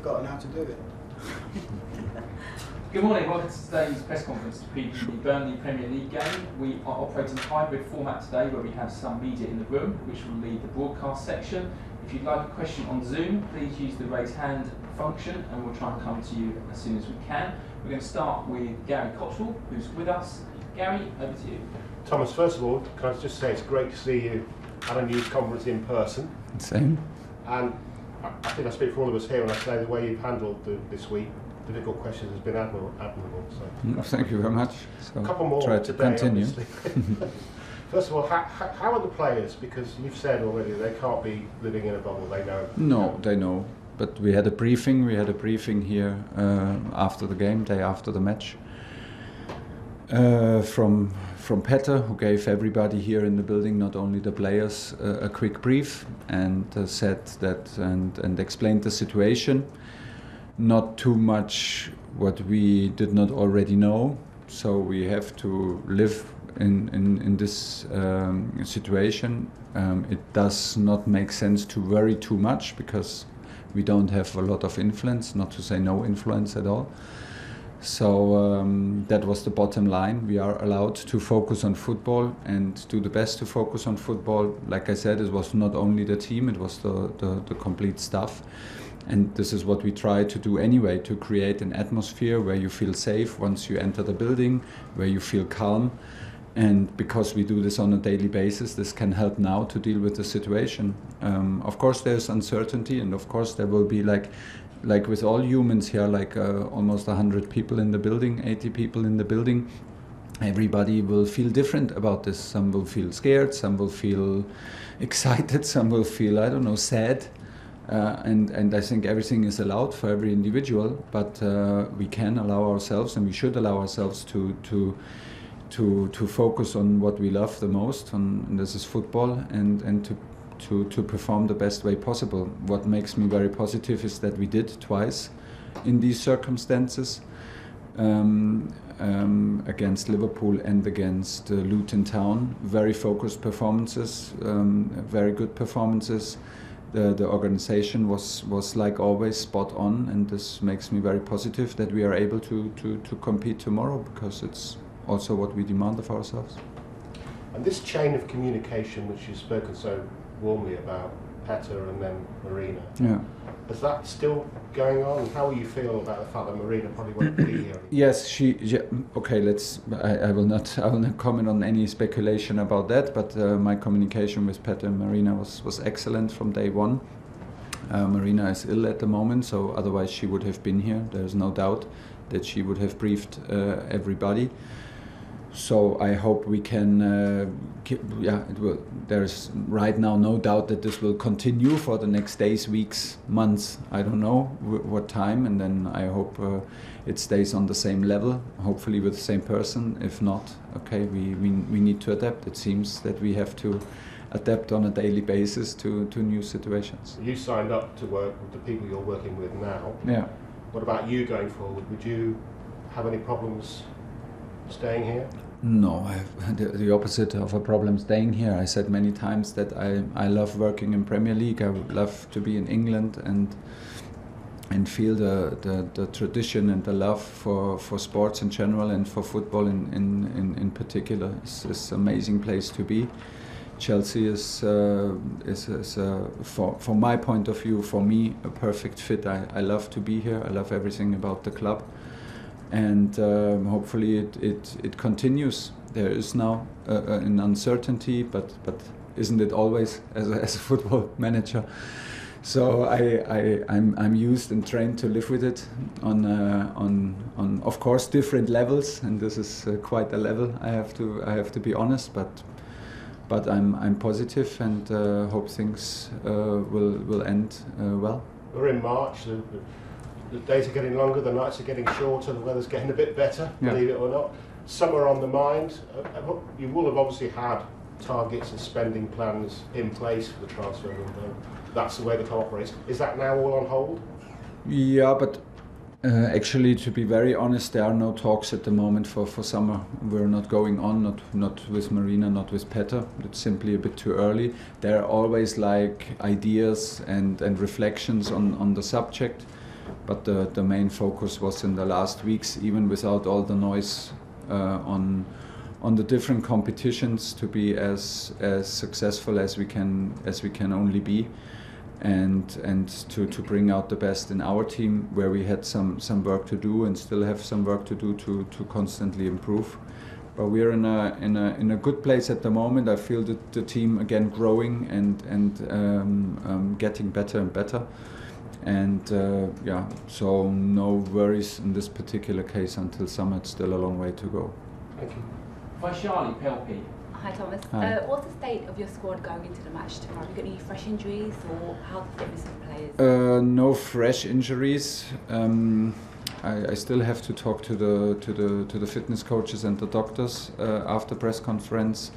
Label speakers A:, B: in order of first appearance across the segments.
A: forgotten how to do it.
B: Good morning, welcome to today's press conference to preview the Burnley Premier League game. We are operating a hybrid format today where we have some media in the room which will lead the broadcast section. If you'd like a question on Zoom, please use the raise hand function and we'll try and come to you as soon as we can. We're going to start with Gary Cottrell, who's with us. Gary, over to you.
C: Thomas, first of all, can I just say it's great to see you at a news conference in person.
D: Same.
C: And I think I speak for all of us here when I say the way you've handled this week, difficult questions, has been admirable. So.
D: Thank you very much. So
C: a couple more
D: try to
C: today,
D: continue.
C: First of all, how are the players? Because you've said already they can't be living in a bubble. They know.
D: No, they know. But we had a briefing. We had a briefing here after the game, day after the match, from Petter, who gave everybody here in the building, not only the players, a quick brief and said that and explained the situation. Not too much what we did not already know, so we have to live in this situation. It does not make sense to worry too much because we don't have a lot of influence, not to say no influence at all. So that was the bottom line. We are allowed to focus on football and do the best to focus on football. Like I said, it was not only the team, it was the complete staff. And this is what we try to do anyway, to create an atmosphere where you feel safe once you enter the building, where you feel calm. And because we do this on a daily basis, this can help now to deal with the situation. Of course, there's uncertainty, and of course there will be like with all humans here, almost 100 people in the building, 80 people in the building. Everybody will feel different about this. Some will feel scared, some will feel excited, some will feel, I don't know, sad. And I think everything is allowed for every individual, but we can allow ourselves, and we should allow ourselves to focus on what we love the most, and this is football, and to perform the best way possible. What makes me very positive is that we did twice in these circumstances, against Liverpool and against Luton Town. Very focused performances, very good performances. The organization was like always spot on, and this makes me very positive that we are able to compete tomorrow, because it's also what we demand of ourselves.
C: And this chain of communication, which you've spoken so warmly about, Petter and then Marina, is that still going on? How will you feel about the fact that Marina probably won't be here?
D: Yes, okay. I will not comment on any speculation about that. But my communication with Petter and Marina was excellent from day one. Marina is ill at the moment, so otherwise she would have been here. There's no doubt that she would have briefed everybody. So I hope we can, it will. There's right now no doubt that this will continue for the next days, weeks, months, I don't know what time, and then I hope it stays on the same level, hopefully with the same person. If not, okay, we need to adapt. It seems that we have to adapt on a daily basis to new situations.
C: You signed up to work with the people you're working with now.
D: Yeah.
C: What about you going forward? Would you have any problems staying here?
D: No, I have the opposite of a problem staying here. I said many times that I love working in Premier League. I would love to be in England and feel the tradition and the love for sports in general and for football in particular. It's an amazing place to be. Chelsea is from my point of view, for me, a perfect fit. I love to be here. I love everything about the club. And hopefully it continues. There is now an uncertainty, but isn't it always as a football manager? So I'm used and trained to live with it on of course different levels, and this is quite a level. I have to be honest, but I'm positive and hope things will end well.
C: We're in March. The days are getting longer, the nights are getting shorter, the weather's getting a bit better, believe it or not. Summer on the mind. You will have obviously had targets and spending plans in place for the transfer window. That's the way the club operates. Is that now all on hold?
D: Yeah, but actually, to be very honest, there are no talks at the moment for summer. We're not going on, not with Marina, not with Petter. It's simply a bit too early. There are always like ideas and reflections on the subject. But the main focus was in the last weeks, even without all the noise on the different competitions, to be as successful as we can only be, and to bring out the best in our team, where we had some work to do and still have some work to do to constantly improve. But we are in a good place at the moment. I feel that the team again growing and getting better and better. And so no worries in this particular case until summer. It's still a long way to go.
C: Thank you.
B: Vaishali Pelpi.
A: Hi Thomas.
D: Hi.
A: What's the state of your squad going into the match tomorrow? Have you got any fresh injuries, or how's the fitness of the players?
D: No fresh injuries. I still have to talk to the fitness coaches and the doctors after press conference.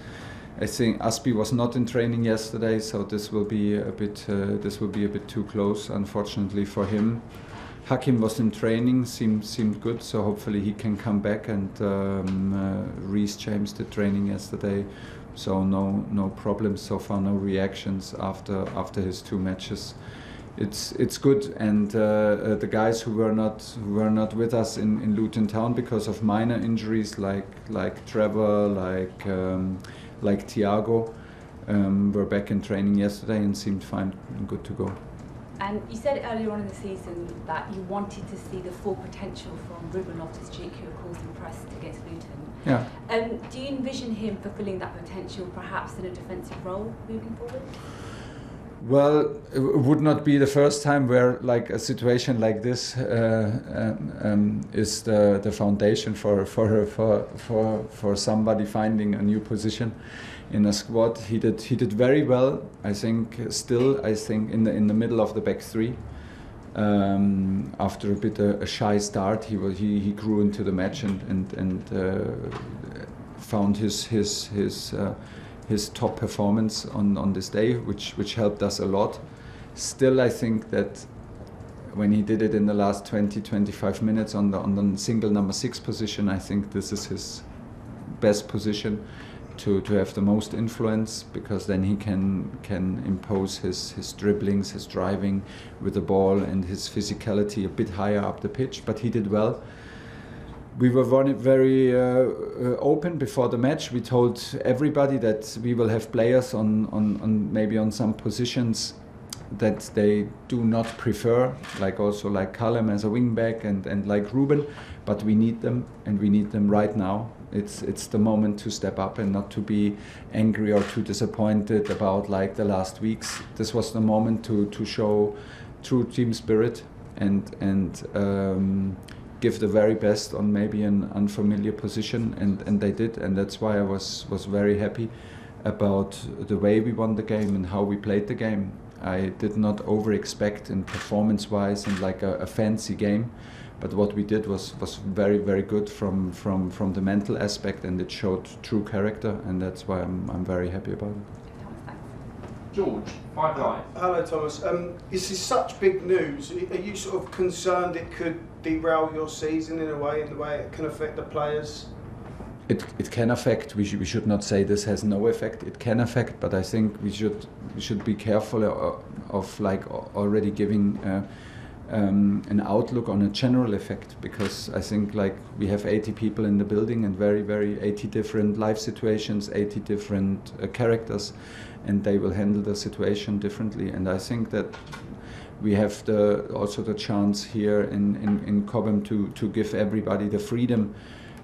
D: I think Aspi was not in training yesterday, so this will be a bit too close, unfortunately for him. Hakim was in training, seemed good, so hopefully he can come back. And Reece James did training yesterday, so no problems so far, no reactions after his 2 matches. It's good, and the guys who were not with us in Luton Town because of minor injuries like Trevor, like Thiago, were back in training yesterday and seemed fine and good to go.
A: And you said earlier on in the season that you wanted to see the full potential from Ruben Loftus-Cheek, who of course impressed against Luton.
D: Yeah.
A: Do you envision him fulfilling that potential, perhaps in a defensive role moving forward?
D: Well, it would not be the first time where like a situation like this is the foundation for somebody finding a new position in a squad. He did very well. I think in the middle of the back three. After a bit a shy start, he grew into the match and found his top performance on this day, which helped us a lot. Still, I think that when he did it in the last 20-25 minutes on the single number 6 position, I think this is his best position to have the most influence, because then he can impose his dribblings, his driving with the ball, and his physicality a bit higher up the pitch. But he did well. We were very open before the match. We told everybody that we will have players on maybe on some positions that they do not prefer, like Callum as a wing back and like Ruben, but we need them, and we need them right now. It's the moment to step up and not to be angry or too disappointed about like the last weeks. This was the moment to show true team spirit and give the very best on maybe an unfamiliar position, and they did, and that's why I was very happy about the way we won the game and how we played the game. I did not over-expect in performance-wise and like a fancy game, but what we did was very, very good from the mental aspect, and it showed true character, and that's why I'm very happy about it.
B: George, 5 Live.
E: Hello Thomas. This is such big news. Are you sort of concerned it could derail your season in the way it can affect the players?
D: It can affect. We should not say this has no effect. It can affect, but I think we should be careful of like already giving an outlook on a general effect, because I think like we have 80 people in the building and very 80 different life situations, 80 different characters, and they will handle the situation differently. And I think that we have also the chance here in Cobham to give everybody the freedom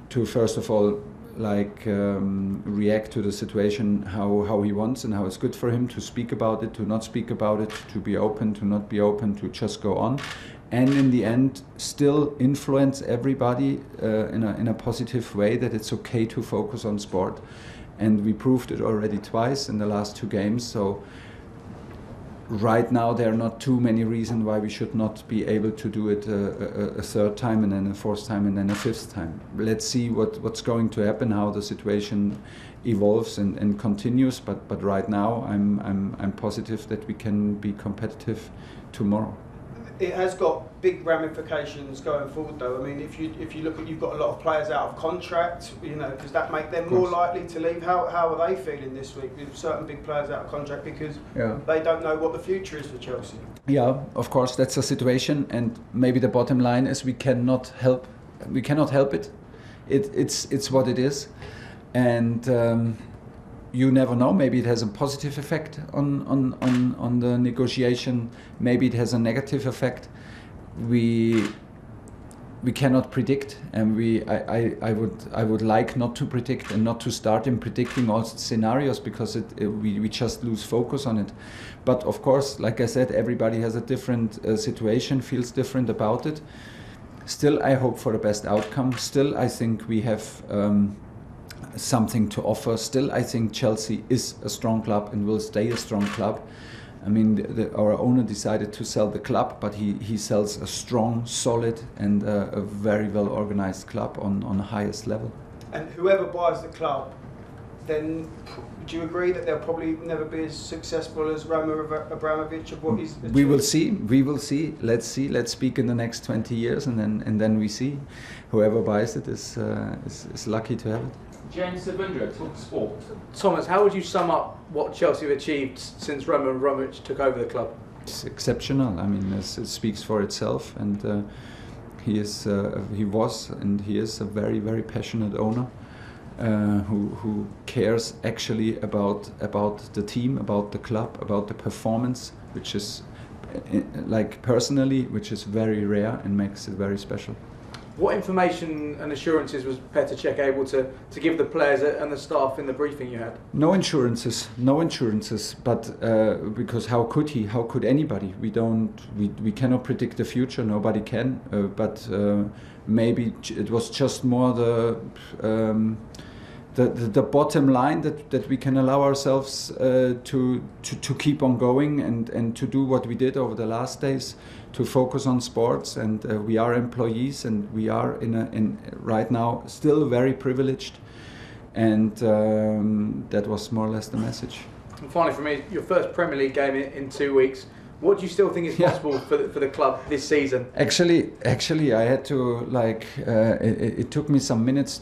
D: to first of all like react to the situation how he wants and how it's good for him, to speak about it, to not speak about it, to be open, to not be open, to just go on, and in the end still influence everybody in a positive way, that it's okay to focus on sport. And we proved it already twice in the last 2 games, so right now there are not too many reasons why we should not be able to do it a 3rd time, and then a 4th time, and then a 5th time. Let's see what's going to happen, how the situation evolves and continues. But right now I'm positive that we can be competitive tomorrow.
E: It has got big ramifications going forward, though. I mean, if you look at, you've got a lot of players out of contract. You know, does that make them more likely to leave? How are they feeling this week with certain big players out of contract because they don't know what the future is for Chelsea?
D: Yeah, of course, that's a situation, and maybe the bottom line is we cannot help it. It's what it is, and. You never know. Maybe it has a positive effect on the negotiation. Maybe it has a negative effect. We cannot predict, and I would like not to predict and not to start in predicting all scenarios because we just lose focus on it. But of course, like I said, everybody has a different situation, feels different about it. Still, I hope for the best outcome. Still, I think we have. Something to offer. Still, I think Chelsea is a strong club and will stay a strong club. I mean, our owner decided to sell the club, but he sells a strong, solid and a very well organized club on the highest level.
E: And whoever buys the club, then do you agree that they'll probably never be as successful as Roman Abramovich of what he's achieved?
D: We will see. Let's see. Let's speak in the next 20 years and then we see. Whoever buys it is lucky to have it.
B: James Savundra, Talk Sport.
F: Thomas, how would you sum up what Chelsea have achieved since Roman Abramovich took over the club?
D: It's exceptional. I mean, it speaks for itself, and he was and he is a very, very passionate owner who cares actually about the team, about the club, about the performance, which is like personally, which is very rare and makes it very special.
F: What information and assurances was Petr Cech able to give the players and the staff in the briefing you had? No insurances. But because how could he? How could anybody? We cannot predict the future. Nobody can. But maybe it was just more the bottom line that we can allow ourselves to keep on going and to do what we did over the last days, to focus on sports, and we are employees and we are in right now still very privileged, and that was more or less the message. And finally, for me, your first Premier League game in 2 weeks. What do you still think is possible for the club this season? Actually, I had to it took me some minutes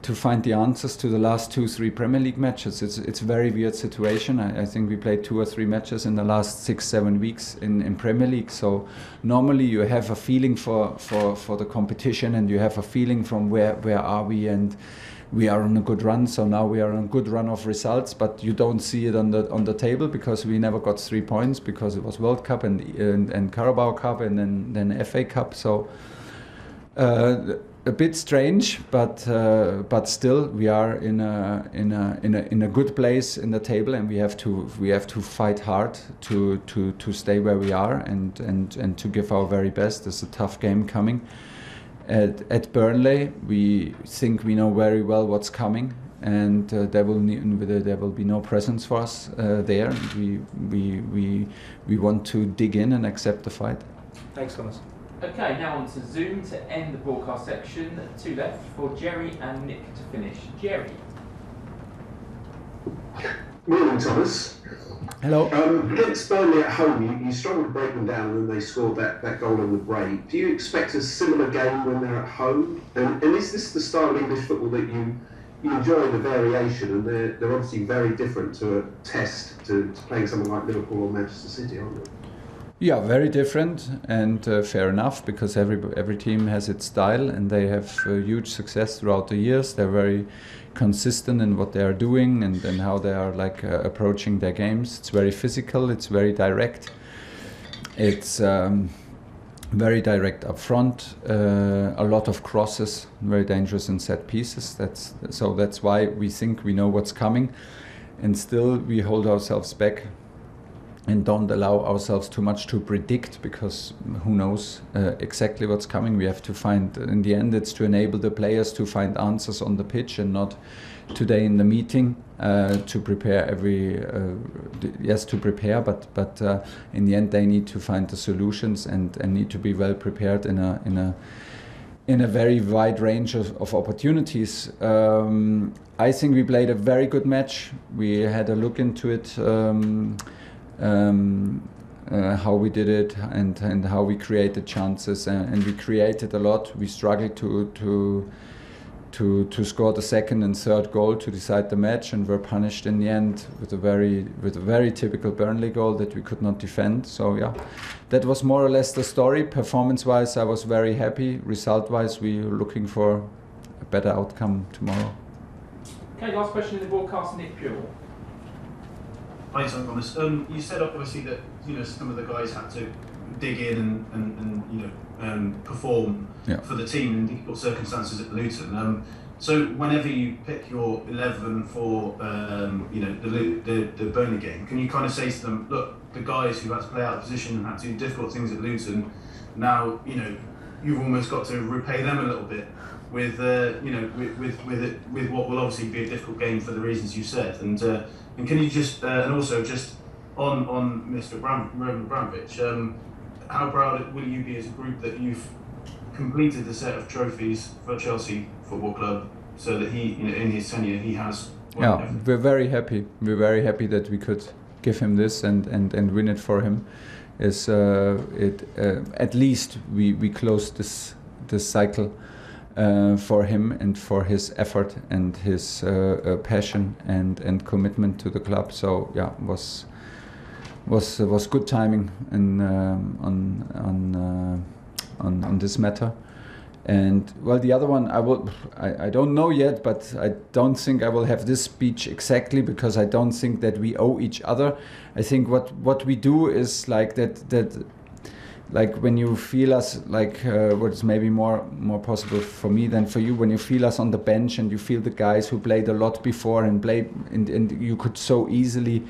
F: to find the answers to the last 2-3 Premier League matches. It's a very weird situation. I think we played 2 or 3 matches in the last 6-7 weeks in Premier League. So normally you have a feeling for the competition, and you have a feeling from where are we, and we are on a good run. So now we are on a good run of results, but you don't see it on the table because we never got 3 points because it was World Cup and Carabao Cup and then FA Cup. So a bit strange, but still we are in a good place in the table, and we have to fight hard to stay where we are and to give our very best. There's a tough game coming. At Burnley, we think we know very well what's coming, and there will be no presence for us there. We want to dig in and accept the fight. Thanks, Thomas.
B: Okay, now on to Zoom to end the broadcast section. 2 left for Jerry and Nick to finish. Jerry.
G: Morning, Thomas.
D: Hello.
G: Against Burnley at home, you struggled to break them down, and they scored that goal in the break. Do you expect a similar game when they're at home? And is this the style of English football that you enjoy, the variation? And they're obviously very different to a test to playing someone like Liverpool or Manchester City, aren't they?
D: Yeah, very different, and fair enough, because every team has its style, and they have huge success throughout the years. They're very consistent in what they are doing and how they are approaching their games. It's very physical, it's very direct. It's very direct up front, a lot of crosses, very dangerous in set pieces. That's why we think we know what's coming, and still we hold ourselves back and don't allow ourselves too much to predict, because who knows exactly what's coming. We have to find, in the end, it's to enable the players to find answers on the pitch, and not today in the meeting to prepare but in the end they need to find the solutions and need to be well prepared in a very wide range of opportunities. I think we played a very good match. We had a look into it
F: how we did it and how we created chances, and we created a lot. We struggled to score the second and third goal to decide the match, and were punished in the end with a very typical Burnley goal that we could not defend. So yeah, that was more or less the story. Performance-wise, I was very happy. Result-wise, we were looking for a better outcome tomorrow.
B: Okay, last question in the broadcast, Nick Pure.
H: Hi, Thomas. You said obviously that some of the guys had to dig in and perform for the team in difficult circumstances at Luton. So whenever you pick your 11 for the Burnley game, can you kind of say to them, look, the guys who had to play out of position and had to do difficult things at Luton, now you've almost got to repay them a little bit with what will obviously be a difficult game for the reasons you said, and can you just and also just on Mr. Branvich, how proud will you be as a group that you've completed the set of trophies for Chelsea Football Club, so that he, in his tenure, he has won everything?
F: We're very happy. We're very happy that we could give him this and win it for him. At least we closed this cycle for him and for his effort and his passion and commitment to the club. So yeah, was good timing on this matter. And well, the other one I don't know yet, but I don't think I will have this speech exactly, because I don't think that we owe each other. I think what we do is like that like when you feel us, like what's maybe more possible for me than for you, when you feel us on the bench and you feel the guys who played a lot before and you could so easily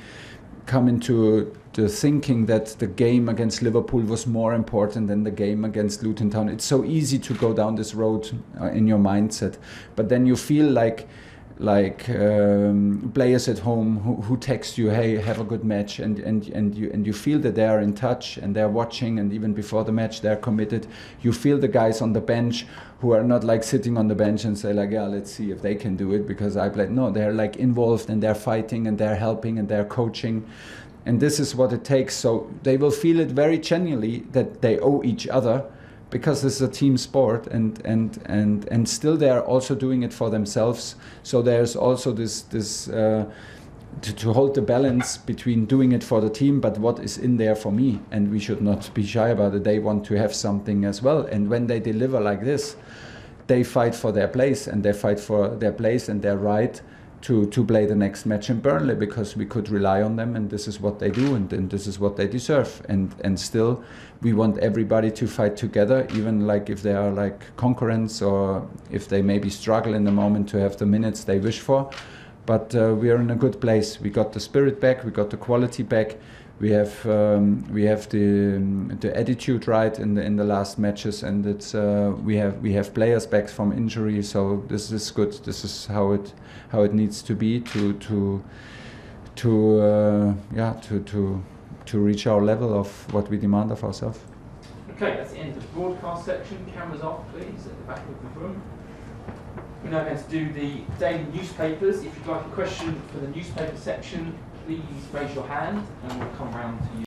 F: come into the thinking that the game against Liverpool was more important than the game against Luton Town. It's so easy to go down this road in your mindset, but then you feel like players at home who text you, hey, have a good match, and you feel that they are in touch and they're watching, and even before the match they're committed. You feel the guys on the bench who are not like sitting on the bench and say like, yeah, let's see if they can do it because I played. No, they're like involved and they're fighting and they're helping and they're coaching, and this is what it takes. So they will feel it very genuinely that they owe each other, because this is a team sport, and still they are also doing it for themselves. So there's also this to hold the balance between doing it for the team, but what is in there for me, and we should not be shy about it. They want to have something as well, and when they deliver like this, they fight for their place, and they fight for their place and their right to play the next match in Burnley, because we could rely on them, and this is what they do, and this is what they deserve. And still, we want everybody to fight together, even like if they are like concurrents, or if they maybe struggle in the moment to have the minutes they wish for. But we are in a good place. We got the spirit back, we got the quality back. We have the attitude right in the last matches, and it's we have players back from injury, so this is good. This is how it needs to be to reach our level of what we demand of ourselves.
B: Okay, that's the end of the broadcast section. Cameras off, please, at the back of the room. We're now going to do the daily newspapers. If you'd like a question for the newspaper section, please raise your hand and we'll come round to you.